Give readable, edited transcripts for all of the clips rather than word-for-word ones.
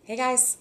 Hey guys,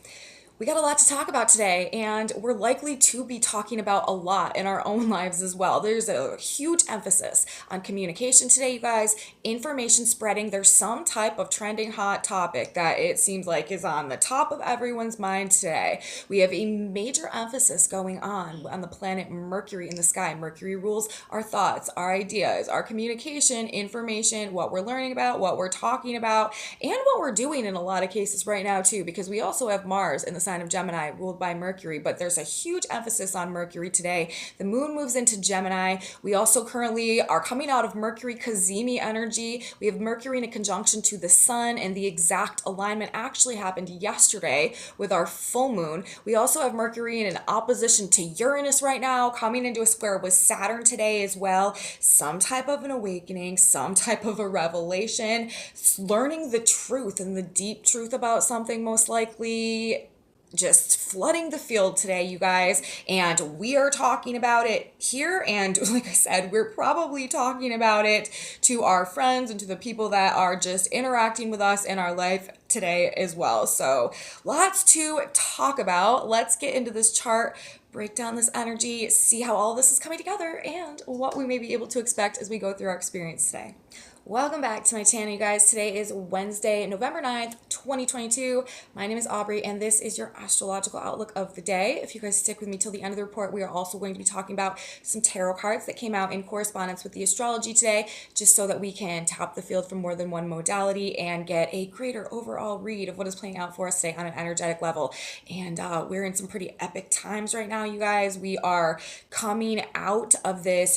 we got a lot to talk about today, and we're likely to be talking about a lot in our own lives as well. There's a huge emphasis on communication today, you guys, information spreading. There's some type of trending hot topic that it seems like is on the top of everyone's mind today. We have a major emphasis going on the planet Mercury in the sky. Mercury rules our thoughts, our ideas, our communication, information, what we're learning about, what we're talking about, and what we're doing in a lot of cases right now, too, because we also have Mars in the sign of Gemini ruled by Mercury, but there's a huge emphasis on Mercury today. The moon moves into Gemini. We also currently are coming out of Mercury CAZIMI energy. We have Mercury in a conjunction to the sun, and the exact alignment actually happened yesterday with our full moon. We also have Mercury in an opposition to Uranus right now, coming into a square with Saturn today as well. Some type of an awakening, some type of a revelation, learning the truth and the deep truth about something, most likely just flooding the field today, you guys, and we are talking about it here. And like I said, we're probably talking about it to our friends and to the people that are just interacting with us in our life today as well. So lots to talk about. Let's get into this chart, break down this energy, see how all this is coming together, and what we may be able to expect as we go through our experience today. Welcome back to my channel, you guys. Today is Wednesday, November 9th, 2022. My name is Aubrey, and this is your astrological outlook of the day. If you guys stick with me till the end of the report, we are also going to be talking about some tarot cards that came out in correspondence with the astrology today, just so that we can tap the field from more than one modality and get a greater overall read of what is playing out for us today on an energetic level. And we're in some pretty epic times right now, you guys. We are coming out of this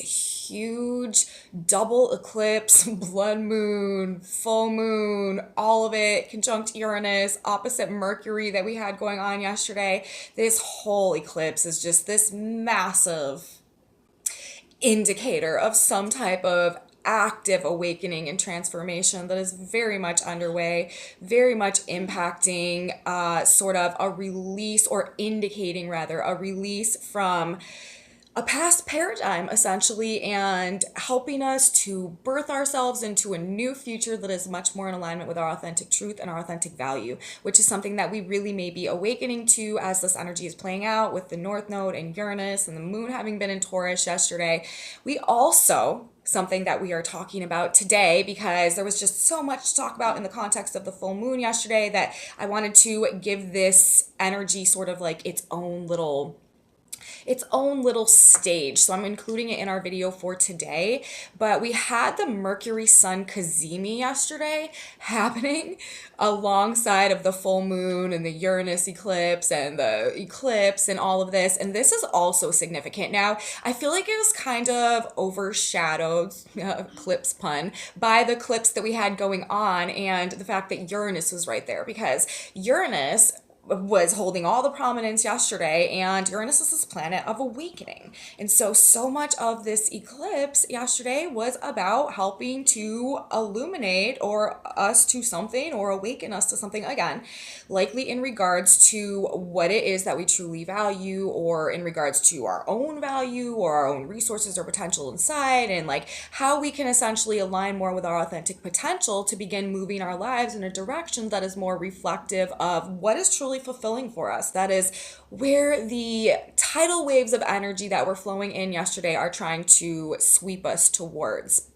huge double eclipse, blood moon, full moon, all of it, conjunct Uranus, opposite Mercury that we had going on yesterday. This whole eclipse is just this massive indicator of some type of active awakening and transformation that is very much underway, very much impacting sort of a release, or indicating rather a release from a past paradigm, essentially, and helping us to birth ourselves into a new future that is much more in alignment with our authentic truth and our authentic value, which is something that we really may be awakening to as this energy is playing out with the North Node and Uranus and the moon having been in Taurus yesterday. We also, something that we are talking about today, because there was just so much to talk about in the context of the full moon yesterday, that I wanted to give this energy sort of like its own little stage. So I'm including it in our video for today. But we had the Mercury Sun CAZIMI yesterday happening alongside of the full moon and the Uranus eclipse and the eclipse and all of this. And this is also significant. Now, I feel like it was kind of overshadowed, eclipse pun, by the eclipse that we had going on and the fact that Uranus was right there, because Uranus was holding all the prominence yesterday, and Uranus is this planet of awakening. And so much of this eclipse yesterday was about helping to illuminate or us to something, or awaken us to something again, likely in regards to what it is that we truly value, or in regards to our own value or our own resources or potential inside, and like how we can essentially align more with our authentic potential to begin moving our lives in a direction that is more reflective of what is truly fulfilling for us. That is where the tidal waves of energy that were flowing in yesterday are trying to sweep us towards.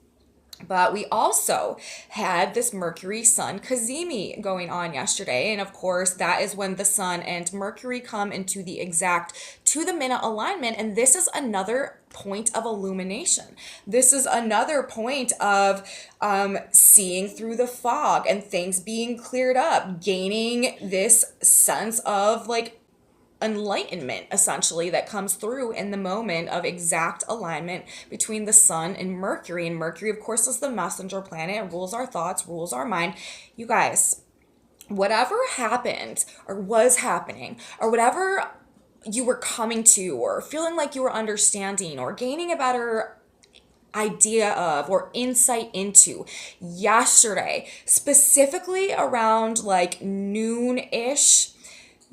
But we also had this Mercury Sun CAZIMI going on yesterday. And of course, that is when the Sun and Mercury come into the exact to the minute alignment. And this is another point of illumination. This is another point of seeing through the fog and things being cleared up, gaining this sense of like enlightenment, essentially, that comes through in the moment of exact alignment between the sun and Mercury. And Mercury, of course, is the messenger planet, rules our thoughts, rules our mind. You guys, whatever happened or was happening, or whatever you were coming to, or feeling like you were understanding or gaining a better idea of or insight into yesterday, specifically around like noon-ish,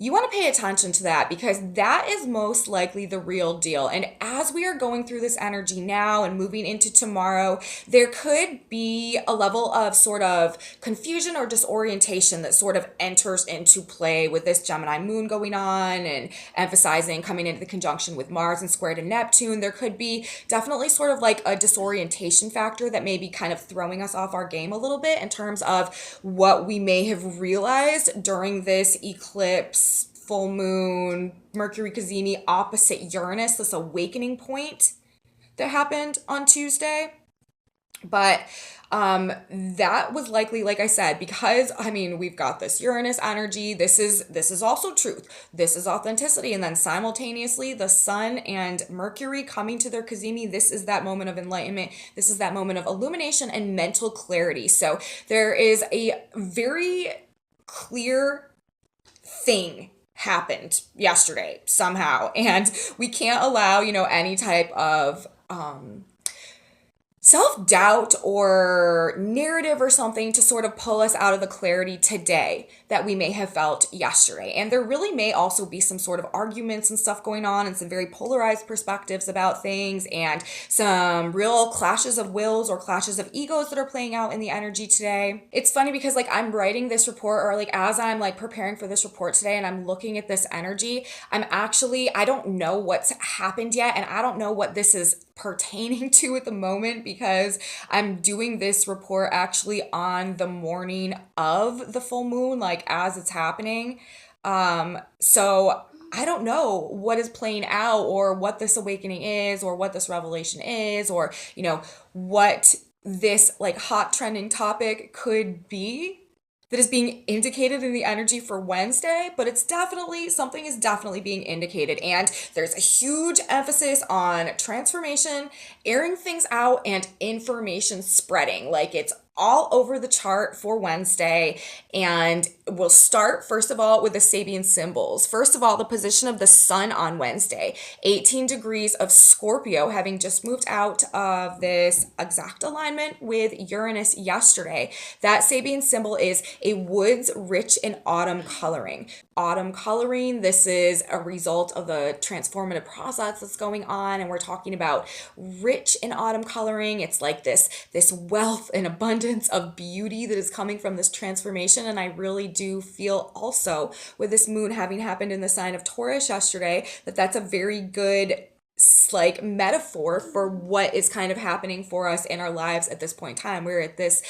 You want to pay attention to that because that is most likely the real deal. And as we are going through this energy now and moving into tomorrow, there could be a level of sort of confusion or disorientation that sort of enters into play with this Gemini moon going on and emphasizing coming into the conjunction with Mars and square to Neptune. There could be definitely sort of like a disorientation factor that may be kind of throwing us off our game a little bit in terms of what we may have realized during this eclipse, full moon, Mercury CAZIMI opposite Uranus, this awakening point that happened on Tuesday. But that was likely, like I said, because I mean we've got this Uranus energy. This is also truth. This is authenticity, and then simultaneously the Sun and Mercury coming to their CAZIMI. This is that moment of enlightenment. This is that moment of illumination and mental clarity. So there is a very clear thing happened yesterday somehow, and we can't allow any type of self-doubt or narrative or something to sort of pull us out of the clarity today that we may have felt yesterday. And there really may also be some sort of arguments and stuff going on and some very polarized perspectives about things and some real clashes of wills or clashes of egos that are playing out in the energy today. It's funny because like I'm writing this report, or like as I'm like preparing for this report today and I'm looking at this energy, I don't know what's happened yet, and I don't know what this is pertaining to at the moment because I'm doing this report actually on the morning of the full moon, like as it's happening. So I don't know what is playing out or what this awakening is or what this revelation is or, what this like hot trending topic could be that is being indicated in the energy for Wednesday, but something is definitely being indicated. And there's a huge emphasis on transformation, airing things out, and information spreading. Like it's all over the chart for Wednesday. And we'll start, first of all, with the Sabian symbols. First of all, the position of the Sun on Wednesday, 18 degrees of Scorpio, having just moved out of this exact alignment with Uranus yesterday. That Sabian symbol is a woods rich in autumn coloring. Autumn coloring, this is a result of the transformative process that's going on, and we're talking about rich in autumn coloring. It's like this wealth and abundance of beauty that is coming from this transformation. And I really do feel also with this moon having happened in the sign of Taurus yesterday that that's a very good like metaphor for what is kind of happening for us in our lives at this point in time. We're at this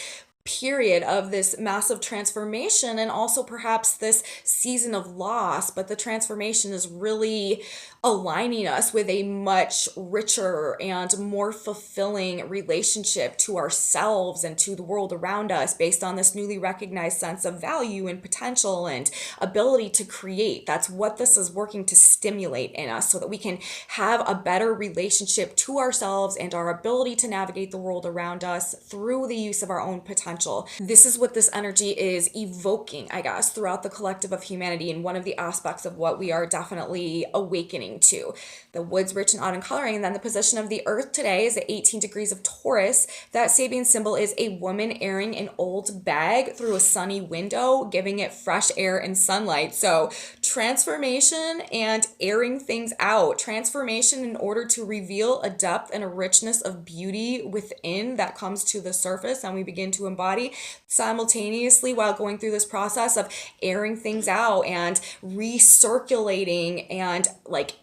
period of this massive transformation and also perhaps this season of loss, but the transformation is really aligning us with a much richer and more fulfilling relationship to ourselves and to the world around us based on this newly recognized sense of value and potential and ability to create. That's what this is working to stimulate in us so that we can have a better relationship to ourselves and our ability to navigate the world around us through the use of our own potential. This is what this energy is evoking, I guess, throughout the collective of humanity, and one of the aspects of what we are definitely awakening to. The woods rich in autumn coloring. And then the position of the earth today is at 18 degrees of Taurus. That Sabian symbol is a woman airing an old bag through a sunny window, giving it fresh air and sunlight. So transformation and airing things out. Transformation in order to reveal a depth and a richness of beauty within that comes to the surface and we begin to embody simultaneously while going through this process of airing things out and recirculating and like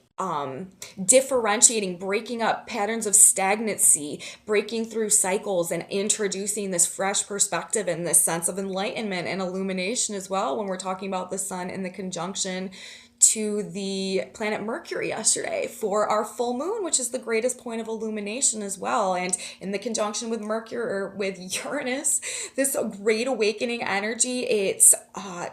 differentiating, breaking up patterns of stagnancy, breaking through cycles and introducing this fresh perspective and this sense of enlightenment and illumination as well when we're talking about the sun in the conjunction to the planet Mercury yesterday for our full moon, which is the greatest point of illumination as well. And in the conjunction with Mercury or with Uranus, this great awakening energy, it's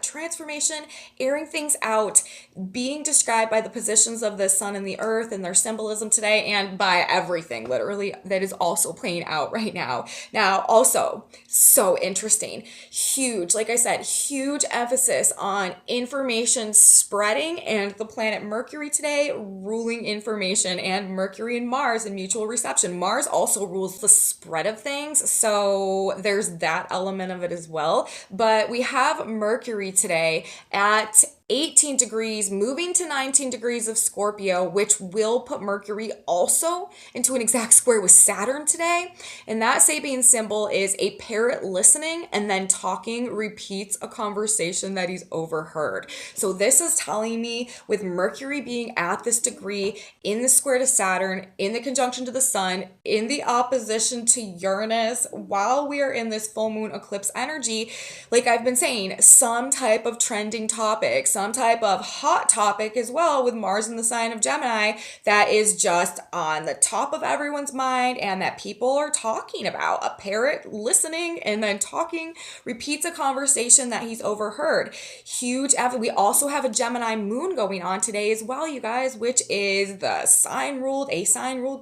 transformation, airing things out, being described by the positions of the sun and the earth and their symbolism today, and by everything literally that is also playing out right now. Now, also so interesting, huge, like I said, huge emphasis on information spreading and the planet Mercury today ruling information, and Mercury and Mars in mutual reception. Mars also rules the spread of things, so there's that element of it as well. But we have Mercury today at 18 degrees, moving to 19 degrees of Scorpio, which will put Mercury also into an exact square with Saturn today. And that Sabian symbol is a parrot listening and then talking repeats a conversation that he's overheard. So this is telling me with Mercury being at this degree in the square to Saturn, in the conjunction to the sun, in the opposition to Uranus, while we are in this full moon eclipse energy, like I've been saying, some type of trending topic, some type of hot topic as well with Mars in the sign of Gemini that is just on the top of everyone's mind and that people are talking about. A parrot listening and then talking repeats a conversation that he's overheard. Huge. We also have a Gemini moon going on today as well, you guys, which is a sign ruled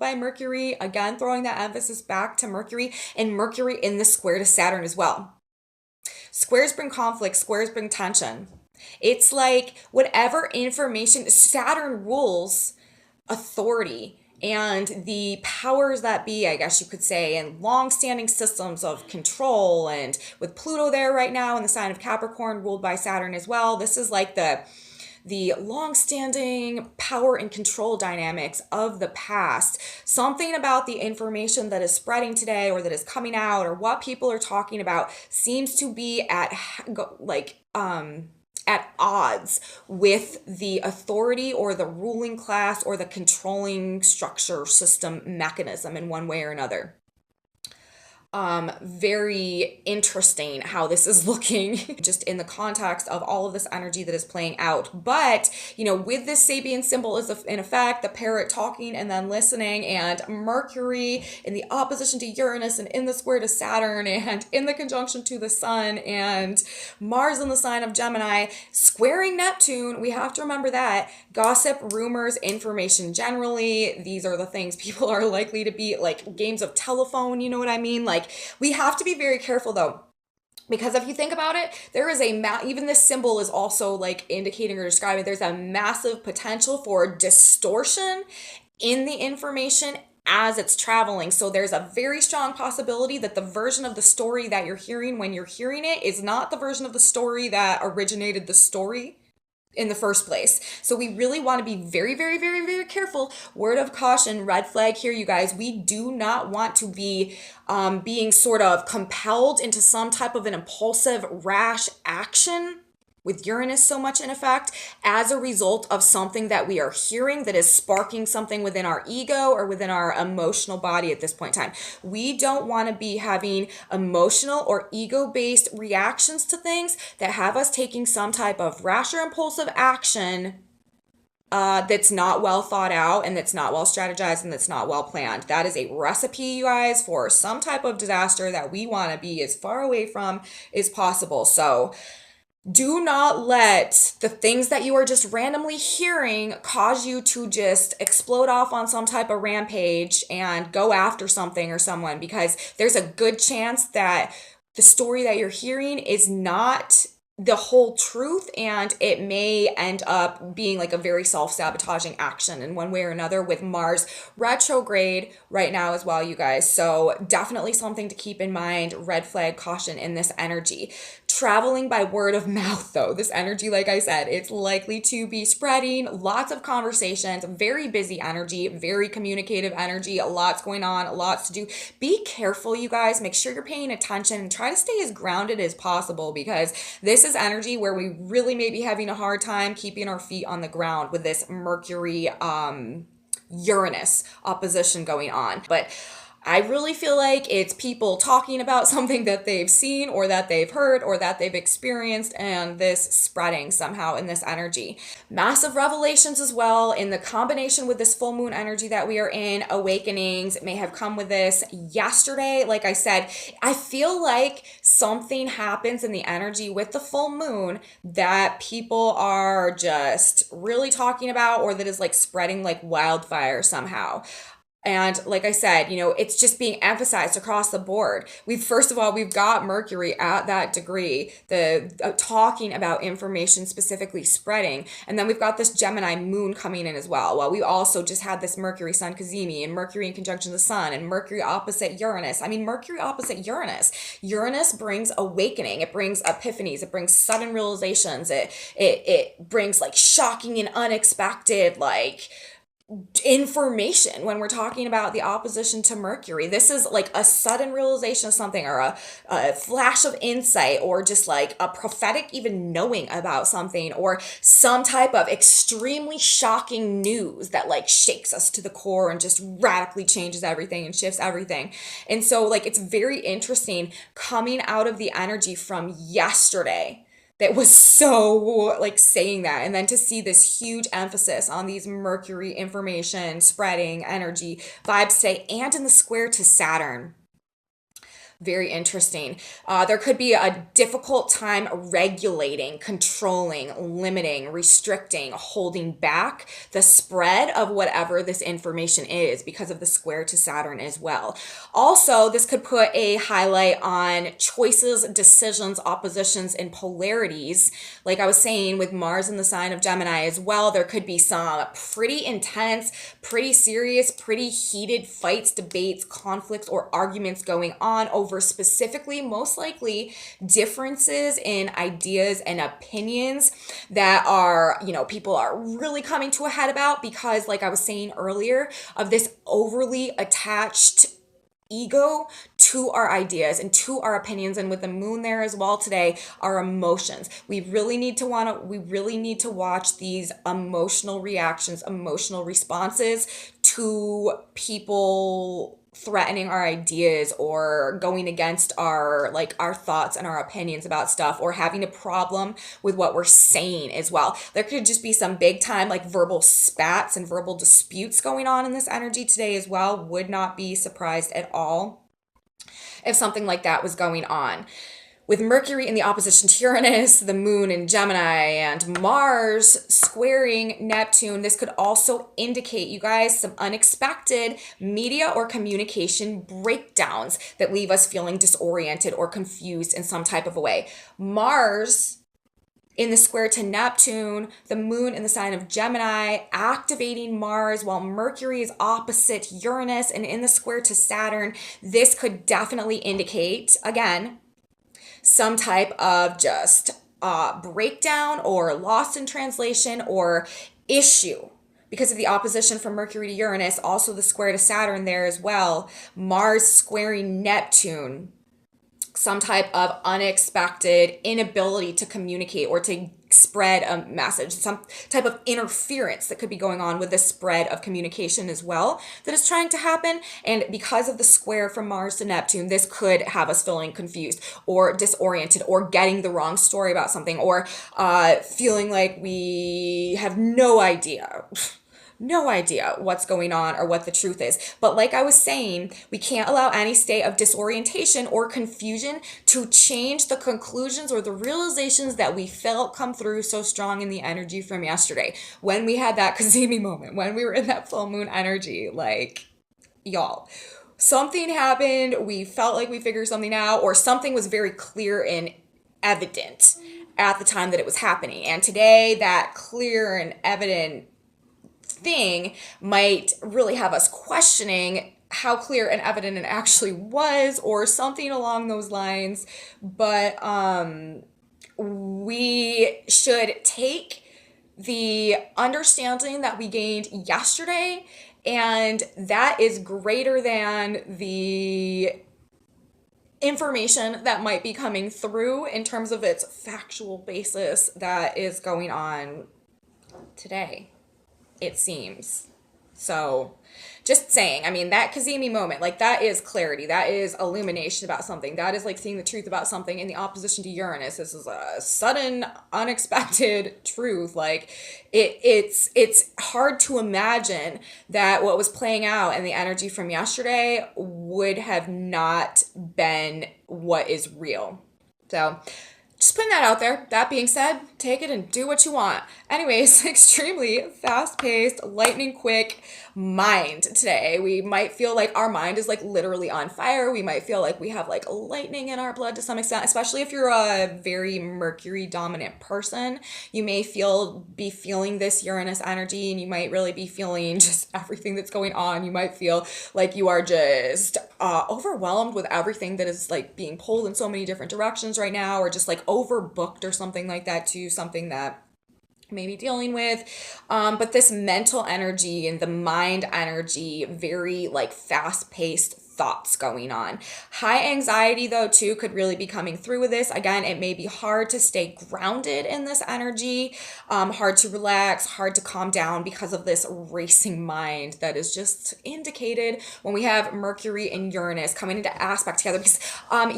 by Mercury. Again, throwing that emphasis back to Mercury, and Mercury in the square to Saturn as well. Squares bring conflict, squares bring tension. It's like whatever information, Saturn rules authority and the powers that be, I guess you could say, and long-standing systems of control. And with Pluto there right now in the sign of Capricorn, ruled by Saturn as well, this is like the long-standing power and control dynamics of the past. Something about the information that is spreading today or that is coming out or what people are talking about seems to be at odds with the authority or the ruling class or the controlling structure system mechanism in one way or another. Very interesting how this is looking just in the context of all of this energy that is playing out. But, with this Sabian symbol is in effect the parrot talking and then listening, and Mercury in the opposition to Uranus and in the square to Saturn and in the conjunction to the sun, and Mars in the sign of Gemini squaring Neptune. We have to remember that. Gossip, rumors, information generally, these are the things people are likely to be like games of telephone, you know what I mean? Like, we have to be very careful though, because if you think about it, there is even this symbol is also like indicating or describing there's a massive potential for distortion in the information as it's traveling. So there's a very strong possibility that the version of the story that you're hearing when you're hearing it is not the version of the story that originated the story in the first place. So we really want to be very, very, very, very careful. Word of caution, red flag here, you guys. We do not want to be being sort of compelled into some type of an impulsive, rash action with Uranus so much in effect as a result of something that we are hearing that is sparking something within our ego or within our emotional body at this point in time. We don't want to be having emotional or ego-based reactions to things that have us taking some type of rash or impulsive action that's not well thought out and that's not well strategized and that's not well planned. That is a recipe, you guys, for some type of disaster that we want to be as far away from as possible. So do not let the things that you are just randomly hearing cause you to just explode off on some type of rampage and go after something or someone, because there's a good chance that the story that you're hearing is not the whole truth, and it may end up being like a very self-sabotaging action in one way or another with Mars retrograde right now as well, you guys. So definitely something to keep in mind. Red flag, caution in this energy. Traveling by word of mouth though, this energy, like I said, it's likely to be spreading. Lots of conversations, very busy energy, very communicative energy, lots going on, lots to do. Be careful, you guys. Make sure you're paying attention and try to stay as grounded as possible, because this is energy where we really may be having a hard time keeping our feet on the ground with this Mercury Uranus opposition going on. But I really feel like it's people talking about something that they've seen or that they've heard or that they've experienced, and this spreading somehow in this energy. Massive revelations as well in the combination with this full moon energy that we are in. Awakenings may have come with this yesterday. Like I said, I feel like something happens in the energy with the full moon that people are just really talking about, or that is like spreading like wildfire somehow. And like I said, it's just being emphasized across the board. First of all, we've got Mercury at that degree, the talking about information specifically spreading. And then we've got this Gemini moon coming in as well. Well, we also just had this Mercury Sun CAZIMI and Mercury in conjunction the Sun and Mercury opposite Uranus. I mean, Mercury opposite Uranus. Uranus brings awakening. It brings epiphanies. It brings sudden realizations. It brings like shocking and unexpected, like, information when we're talking about the opposition to Mercury. This is like a sudden realization of something, or a flash of insight, or just like a prophetic even knowing about something, or some type of extremely shocking news that like shakes us to the core and just radically changes everything and shifts everything. And so like it's very interesting coming out of the energy from yesterday that was so like saying that, and then to see this huge emphasis on these Mercury information spreading energy vibes today, and in the square to Saturn. Very interesting. There could be a difficult time regulating, controlling, limiting, restricting, holding back the spread of whatever this information is because of the square to Saturn as well. Also, this could put a highlight on choices, decisions, oppositions, and polarities. Like I was saying, with Mars in the sign of Gemini as well, there could be some pretty intense, pretty serious, pretty heated fights, debates, conflicts, or arguments going on over specifically, most likely, differences in ideas and opinions that are, people are really coming to a head about because, like I was saying earlier, of this overly attached ego to our ideas and to our opinions. And with the moon there as well today, our emotions. We really need to watch these emotional reactions, emotional responses to people threatening our ideas or going against our thoughts and our opinions about stuff, or having a problem with what we're saying as well. There could just be some big time like verbal spats and verbal disputes going on in this energy today as well. Would not be surprised at all if something like that was going on. With Mercury in the opposition to Uranus, the moon in Gemini, and Mars squaring Neptune, this could also indicate, you guys, some unexpected media or communication breakdowns that leave us feeling disoriented or confused in some type of a way. Mars in the square to Neptune, the moon in the sign of Gemini, activating Mars, while Mercury is opposite Uranus and in the square to Saturn. This could definitely indicate, again, some type of just breakdown or lost in translation or issue because of the opposition from Mercury to Uranus. Also the square to Saturn there as well. Mars squaring Neptune. Some type of unexpected inability to communicate or to spread a message, some type of interference that could be going on with the spread of communication as well that is trying to happen. And because of the square from Mars to Neptune, this could have us feeling confused or disoriented or getting the wrong story about something, or feeling like we have no idea what's going on or what the truth is. But like I was saying, we can't allow any state of disorientation or confusion to change the conclusions or the realizations that we felt come through so strong in the energy from yesterday. When we had that CAZIMI moment, when we were in that full moon energy, like, y'all, something happened, we felt like we figured something out, or something was very clear and evident at the time that it was happening. And today, that clear and evident thing might really have us questioning how clear and evident it actually was, or something along those lines. But we should take the understanding that we gained yesterday, and that is greater than the information that might be coming through in terms of its factual basis that is going on today, it seems. So just saying, I mean, that CAZIMI moment, like, that is clarity, that is illumination about something, that is like seeing the truth about something. In the opposition to Uranus, this is a sudden, unexpected truth. Like, it's hard to imagine that what was playing out in the energy from yesterday would have not been what is real. So just putting that out there. That being said, take it and do what you want. Anyways, extremely fast-paced, lightning quick mind today. We might feel like our mind is like literally on fire. We might feel like we have like lightning in our blood to some extent, especially if you're a very Mercury dominant person. You may be feeling this Uranus energy, and you might really be feeling just everything that's going on. You might feel like you are just overwhelmed with everything that is like being pulled in so many different directions right now, or just like overbooked or something like that, to something that maybe dealing with. But this mental energy and the mind energy, very like fast-paced thoughts going on. High anxiety though too could really be coming through with this. Again, it may be hard to stay grounded in this energy, hard to relax, hard to calm down because of this racing mind that is just indicated when we have Mercury and Uranus coming into aspect together, because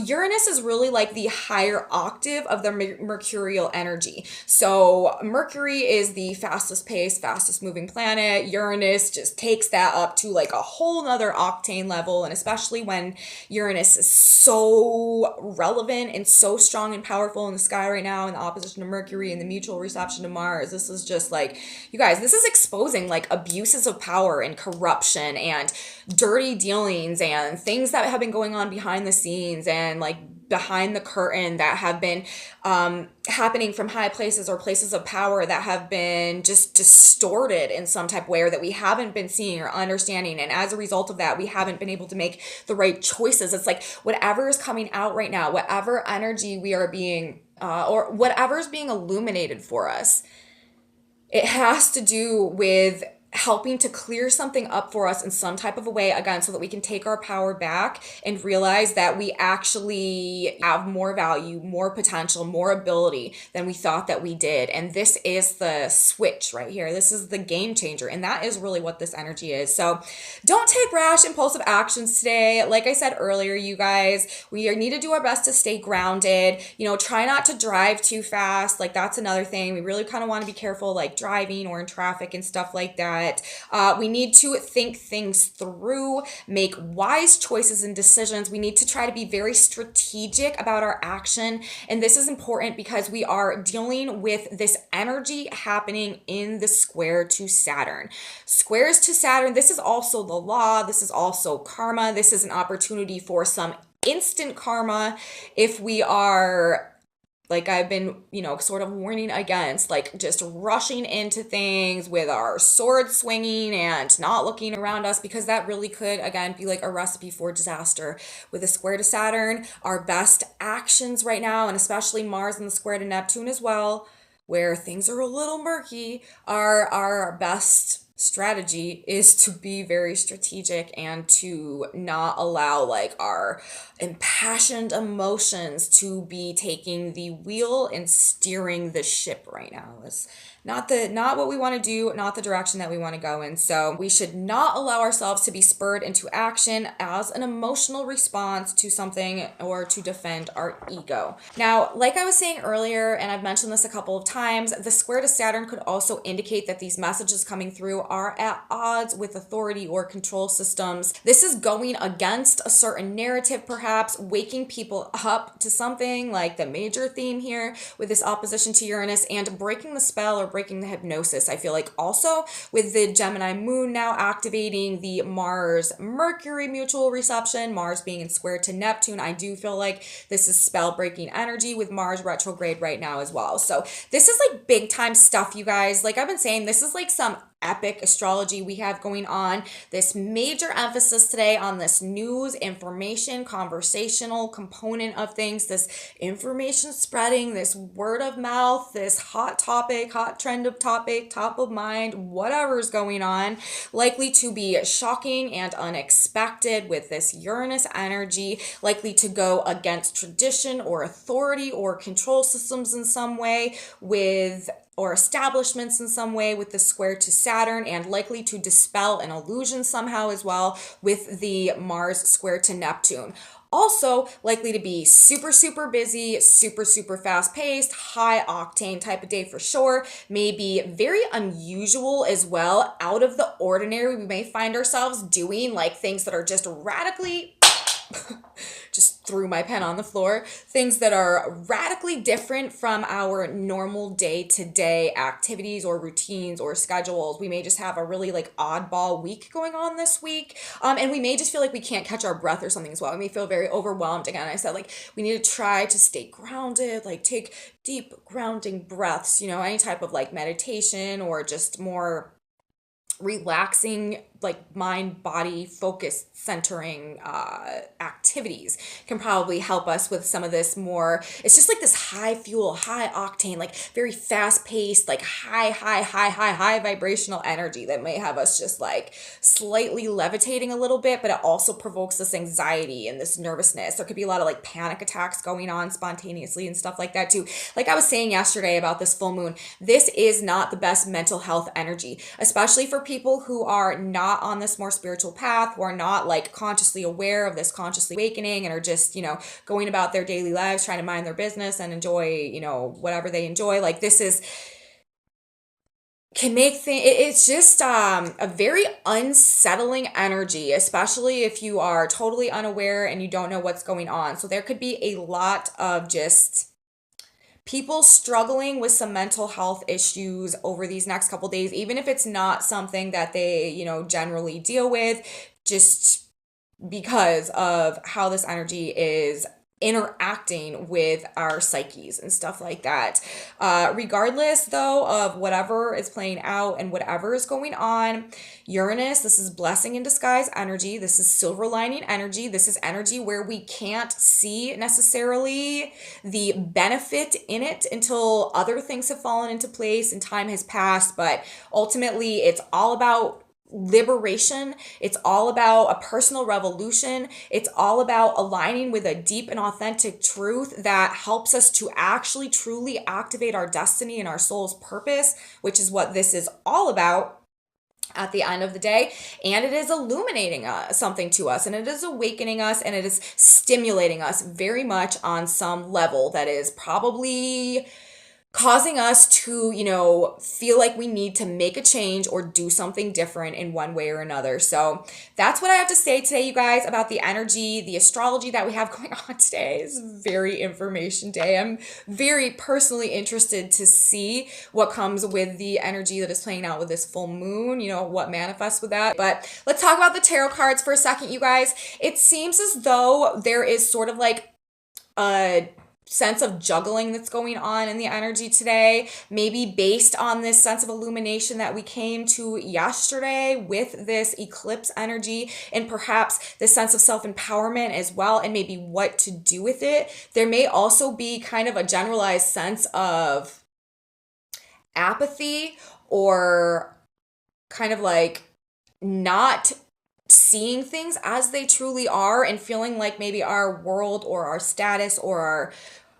Uranus is really like the higher octave of the mercurial energy. So Mercury is the fastest paced, fastest moving planet. Uranus just takes that up to like a whole nother octane level, and especially when Uranus is so relevant and so strong and powerful in the sky right now in the opposition to Mercury and the mutual reception to Mars. This is just like, you guys, this is exposing like abuses of power and corruption and dirty dealings and things that have been going on behind the scenes and like behind the curtain that have been happening from high places or places of power that have been just distorted in some type of way, or that we haven't been seeing or understanding. And as a result of that, we haven't been able to make the right choices. It's like whatever is coming out right now, whatever energy we are being, or whatever is being illuminated for us, it has to do with helping to clear something up for us in some type of a way, again, so that we can take our power back and realize that we actually have more value, more potential, more ability than we thought that we did. And this is the switch right here. This is the game changer. And that is really what this energy is. So don't take rash, impulsive actions today. Like I said earlier, you guys, we need to do our best to stay grounded. You know, try not to drive too fast. Like that's another thing. We really kind of want to be careful, like driving or in traffic and stuff like that. We need to think things through, make wise choices and decisions. We need to try to be very strategic about our action. And this is important because we are dealing with this energy happening in the square to Saturn. Squares to Saturn, this is also the law. This is also karma. This is an opportunity for some instant karma if we are, like I've been, sort of warning against, like just rushing into things with our sword swinging and not looking around us, because that really could, again, be like a recipe for disaster. With a square to Saturn, our best actions right now, and especially Mars and the square to Neptune as well, where things are a little murky, our best strategy is to be very strategic and to not allow like our impassioned emotions to be taking the wheel and steering the ship right now. It's not what we want to do, not the direction that we want to go in. So we should not allow ourselves to be spurred into action as an emotional response to something or to defend our ego. Now, like I was saying earlier, and I've mentioned this a couple of times, the square to Saturn could also indicate that these messages coming through are at odds with authority or control systems. This is going against a certain narrative, perhaps waking people up to something, like the major theme here with this opposition to Uranus, and breaking the spell or breaking the hypnosis. I feel like also with the Gemini moon now activating the Mars Mercury mutual reception, Mars being in square to Neptune, I do feel like this is spell breaking energy with Mars retrograde right now as well. So this is like big time stuff, you guys. Like I've been saying, this is like some epic astrology we have going on. This major emphasis today on this news, information, conversational component of things, this information spreading, this word of mouth, this hot topic, hot trend of topic, top of mind, whatever's going on, likely to be shocking and unexpected with this Uranus energy, likely to go against tradition or authority or control systems in some way or establishments in some way with the square to Saturn, and likely to dispel an illusion somehow as well with the Mars square to Neptune. Also likely to be super, super busy, super, super fast paced, high octane type of day for sure. Maybe very unusual as well, out of the ordinary. We may find ourselves doing like things that are just radically just threw my pen on the floor. Things that are radically different from our normal day-to-day activities or routines or schedules. We may just have a really like oddball week going on this week. And we may just feel like we can't catch our breath or something as well. We may feel very overwhelmed. Again, I said like we need to try to stay grounded, like take deep grounding breaths, any type of like meditation or just more relaxing, like mind body focus centering activities can probably help us with some of this more. It's just like this high fuel, high octane, like very fast paced, like high vibrational energy that may have us just like slightly levitating a little bit, but it also provokes this anxiety and this nervousness. There could be a lot of like panic attacks going on spontaneously and stuff like that too. Like I was saying yesterday about this full moon, this is not the best mental health energy, especially for people who are not on this more spiritual path, who are not like consciously aware of this consciously awakening and are just, going about their daily lives, trying to mind their business and enjoy, whatever they enjoy. Like this is can make things, it's just a very unsettling energy, especially if you are totally unaware and you don't know what's going on. So there could be a lot of just people struggling with some mental health issues over these next couple days, even if it's not something that they, generally deal with, just because of how this energy is interacting with our psyches and stuff like that. Regardless, though, of whatever is playing out and whatever is going on, Uranus, this is blessing in disguise energy. This is silver lining energy. This is energy where we can't see necessarily the benefit in it until other things have fallen into place and time has passed. But ultimately, it's all about liberation. It's all about a personal revolution. It's all about aligning with a deep and authentic truth that helps us to actually truly activate our destiny and our soul's purpose, which is what this is all about at the end of the day. And it is illuminating something to us, and it is awakening us, and it is stimulating us very much on some level that is probably causing us to, feel like we need to make a change or do something different in one way or another. So that's what I have to say today, you guys, about the energy, the astrology that we have going on today. It's very information day. I'm very personally interested to see what comes with the energy that is playing out with this full moon, what manifests with that. But let's talk about the tarot cards for a second, you guys. It seems as though there is sort of like a sense of juggling that's going on in the energy today, maybe based on this sense of illumination that we came to yesterday with this eclipse energy, and perhaps this sense of self-empowerment as well, and maybe what to do with it. There may also be kind of a generalized sense of apathy, or kind of like not seeing things as they truly are, and feeling like maybe our world or our status or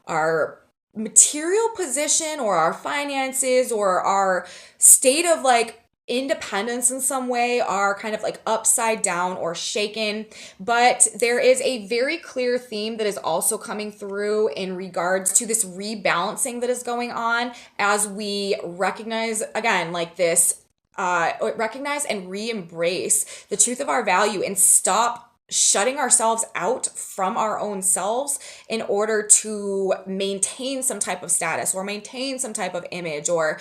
our material position or our finances or our state of like independence in some way are kind of like upside down or shaken. But there is a very clear theme that is also coming through in regards to this rebalancing that is going on as we recognize, again, like this recognize and re-embrace the truth of our value and stop shutting ourselves out from our own selves in order to maintain some type of status or maintain some type of image or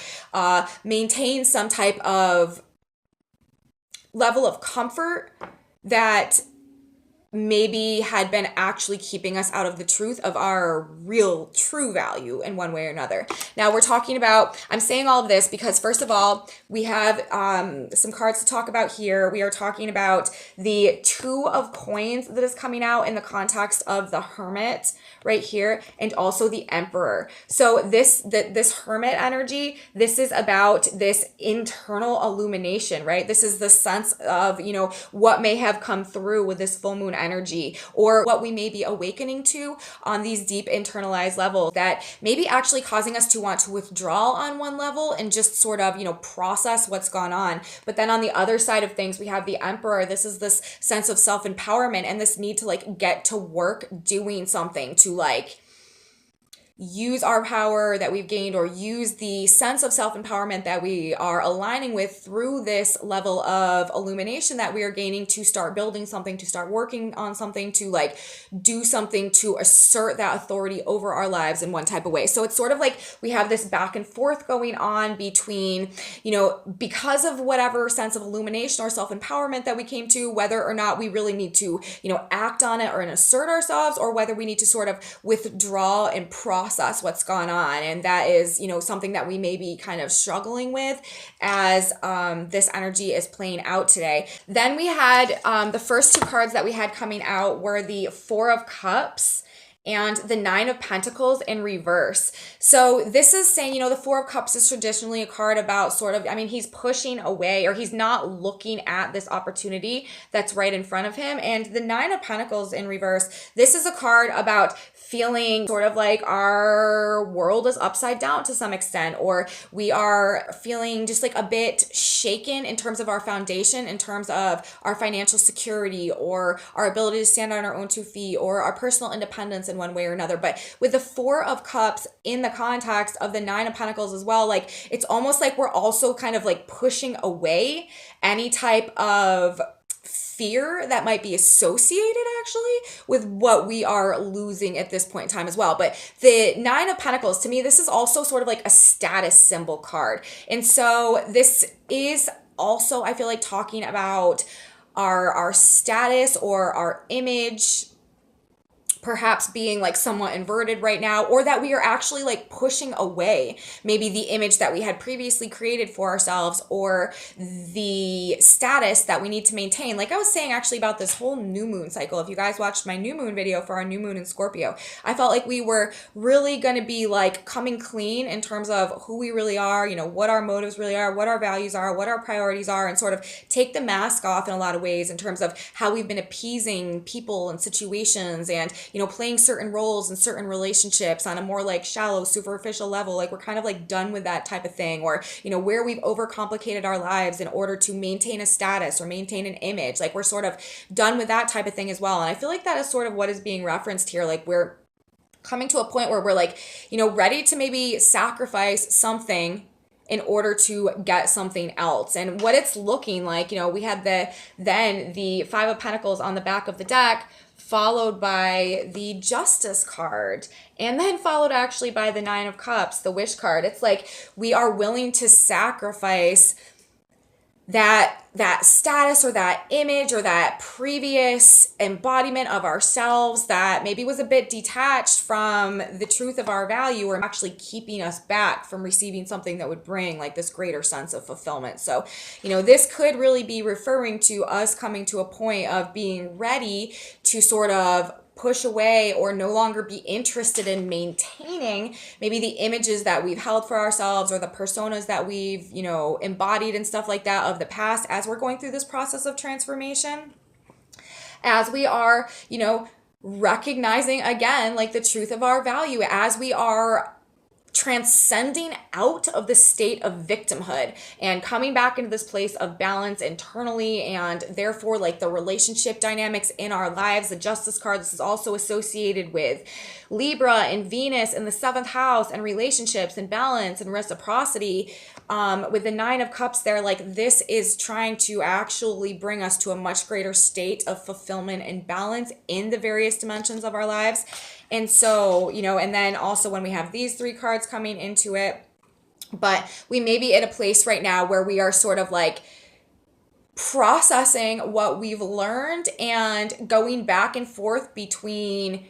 maintain some type of level of comfort that maybe had been actually keeping us out of the truth of our real true value in one way or another. Now we're talking about, I'm saying all of this because first of all, we have some cards to talk about here. We are talking about the Two of Coins that is coming out in the context of the Hermit right here, and also the Emperor. So this Hermit energy, this is about this internal illumination, right? This is the sense of, what may have come through with this full moon energy, or what we may be awakening to on these deep internalized levels that may be actually causing us to want to withdraw on one level and just sort of, process what's gone on. But then on the other side of things, we have the Emperor. This is this sense of self-empowerment and this need to like get to work doing something to like use our power that we've gained, or use the sense of self-empowerment that we are aligning with through this level of illumination that we are gaining, to start building something, to start working on something, to like do something to assert that authority over our lives in one type of way. So it's sort of like we have this back and forth going on between, because of whatever sense of illumination or self-empowerment that we came to, whether or not we really need to, act on it or assert ourselves, or whether we need to sort of withdraw and process what's gone on. And that is, something that we may be kind of struggling with as this energy is playing out today. Then we had the first two cards that we had coming out were the Four of Cups and the Nine of Pentacles in reverse. So this is saying, the Four of Cups is traditionally a card about sort of, he's pushing away, or he's not looking at this opportunity that's right in front of him. And the Nine of Pentacles in reverse, this is a card about feeling sort of like our world is upside down to some extent, or we are feeling just like a bit shaken in terms of our foundation, in terms of our financial security, or our ability to stand on our own 2 feet, or our personal independence in one way or another. But with the Four of Cups in the context of the Nine of Pentacles as well, like it's almost like we're also kind of like pushing away any type of fear that might be associated actually with what we are losing at this point in time as well. But the Nine of Pentacles, to me, this is also sort of like a status symbol card. And so this is also, I feel like, talking about our status or our image perhaps being like somewhat inverted right now, or that we are actually like pushing away maybe the image that we had previously created for ourselves, or the status that we need to maintain. Like I was saying actually about this whole new moon cycle, if you guys watched my new moon video for our new moon in Scorpio, I felt like we were really going to be like coming clean in terms of who we really are, what our motives really are, what our values are, what our priorities are, and sort of take the mask off in a lot of ways in terms of how we've been appeasing people and situations, and playing certain roles in certain relationships on a more like shallow, superficial level. Like we're kind of like done with that type of thing, or, where we've overcomplicated our lives in order to maintain a status or maintain an image. Like we're sort of done with that type of thing as well. And I feel like that is sort of what is being referenced here. Like we're coming to a point where we're like, ready to maybe sacrifice something in order to get something else. And what it's looking like, we had the Five of Pentacles on the back of the deck, followed by the Justice card, and then followed actually by the Nine of Cups, the Wish card. It's like we are willing to sacrifice that status or that image or that previous embodiment of ourselves that maybe was a bit detached from the truth of our value, or actually keeping us back from receiving something that would bring like this greater sense of fulfillment. So, this could really be referring to us coming to a point of being ready to sort of push away or no longer be interested in maintaining maybe the images that we've held for ourselves, or the personas that we've, embodied and stuff like that of the past, as we're going through this process of transformation, as we are, recognizing again, like the truth of our value, as we are transcending out of the state of victimhood and coming back into this place of balance internally, and therefore like the relationship dynamics in our lives. The Justice card, this is also associated with Libra and Venus in the 7th house, and relationships and balance and reciprocity. With the Nine of Cups there, like this is trying to actually bring us to a much greater state of fulfillment and balance in the various dimensions of our lives. And so, and then also when we have these 3 cards coming into it, but we may be at a place right now where we are sort of like processing what we've learned and going back and forth between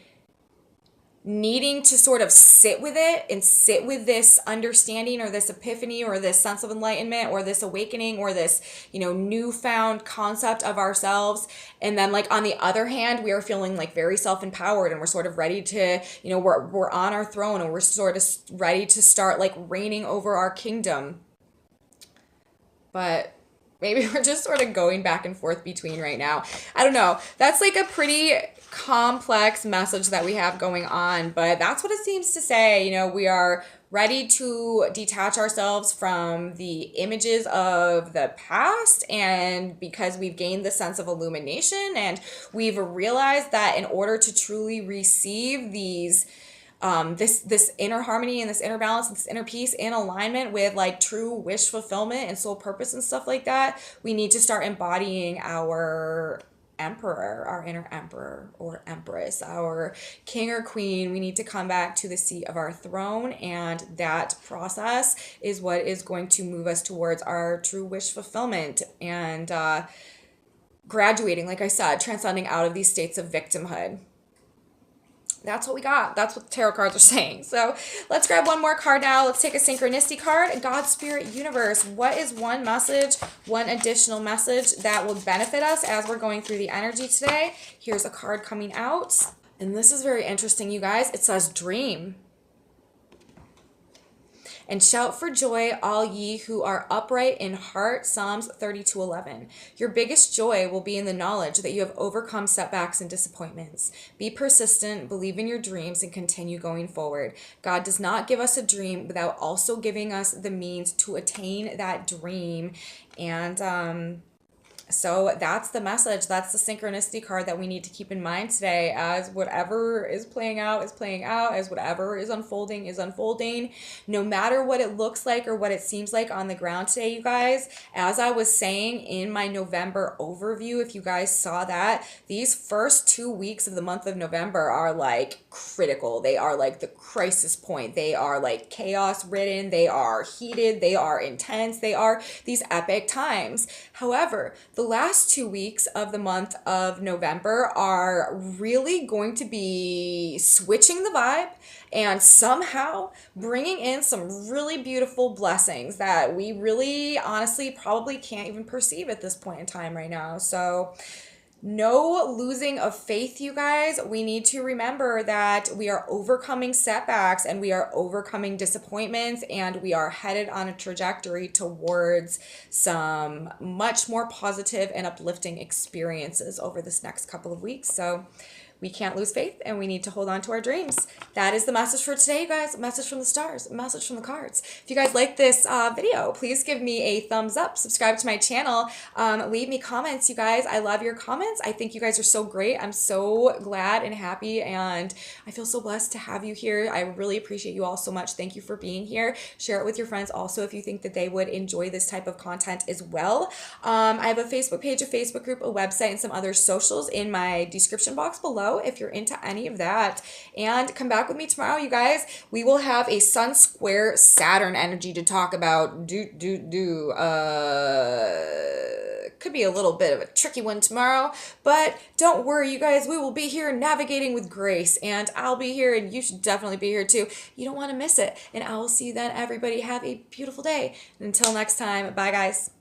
needing to sort of sit with it and sit with this understanding or this epiphany or this sense of enlightenment or this awakening or this, newfound concept of ourselves. And then like on the other hand, we are feeling like very self-empowered, and we're sort of ready to, we're on our throne, and we're sort of ready to start like reigning over our kingdom. But maybe we're just sort of going back and forth between right now. I don't know. That's like a pretty complex message that we have going on, but that's what it seems to say. We are ready to detach ourselves from the images of the past, and because we've gained the sense of illumination, and we've realized that in order to truly receive these this inner harmony and this inner balance and this inner peace in alignment with like true wish fulfillment and soul purpose and stuff like that, we need to start embodying our emperor, our inner emperor or empress, our king or queen. We need to come back to the seat of our throne, and that process is what is going to move us towards our true wish fulfillment and graduating, like I said, transcending out of these states of victimhood. That's what we got. That's what the tarot cards are saying. So let's grab one more card now. Let's take a synchronicity card. God, Spirit, Universe. What is one message, one additional message that will benefit us as we're going through the energy today? Here's a card coming out. And this is very interesting, you guys. It says dream. And shout for joy, all ye who are upright in heart. Psalms 32:11. Your biggest joy will be in the knowledge that you have overcome setbacks and disappointments. Be persistent, believe in your dreams, and continue going forward. God does not give us a dream without also giving us the means to attain that dream. And so that's the message. That's the synchronicity card that we need to keep in mind today, as whatever is playing out, as whatever is unfolding, no matter what it looks like or what it seems like on the ground today, you guys. As I was saying in my November overview, if you guys saw that, these first 2 weeks of the month of November are like critical. They are like the crisis point. They are like chaos ridden. They are heated. They are intense. They are these epic times. However, the last 2 weeks of the month of November are really going to be switching the vibe and somehow bringing in some really beautiful blessings that we really honestly probably can't even perceive at this point in time right now. So no losing of faith, you guys. We need to remember that we are overcoming setbacks and we are overcoming disappointments, and we are headed on a trajectory towards some much more positive and uplifting experiences over this next couple of weeks. So we can't lose faith and we need to hold on to our dreams. That is the message for today, you guys. A message from the stars, a message from the cards. If you guys like this video, please give me a thumbs up, subscribe to my channel, leave me comments, you guys. I love your comments. I think you guys are so great. I'm so glad and happy, and I feel so blessed to have you here. I really appreciate you all so much. Thank you for being here. Share it with your friends also if you think that they would enjoy this type of content as well. I have a Facebook page, a Facebook group, a website, and some other socials in my description box below if you're into any of that. And come back with me tomorrow, you guys. We will have a Sun square Saturn energy to talk about. Could be a little bit of a tricky one tomorrow, but don't worry, you guys. We will be here navigating with grace, and I'll be here, and you should definitely be here too. You don't want to miss it. And I will see you then, everybody. Have a beautiful day. And until next time, bye, guys.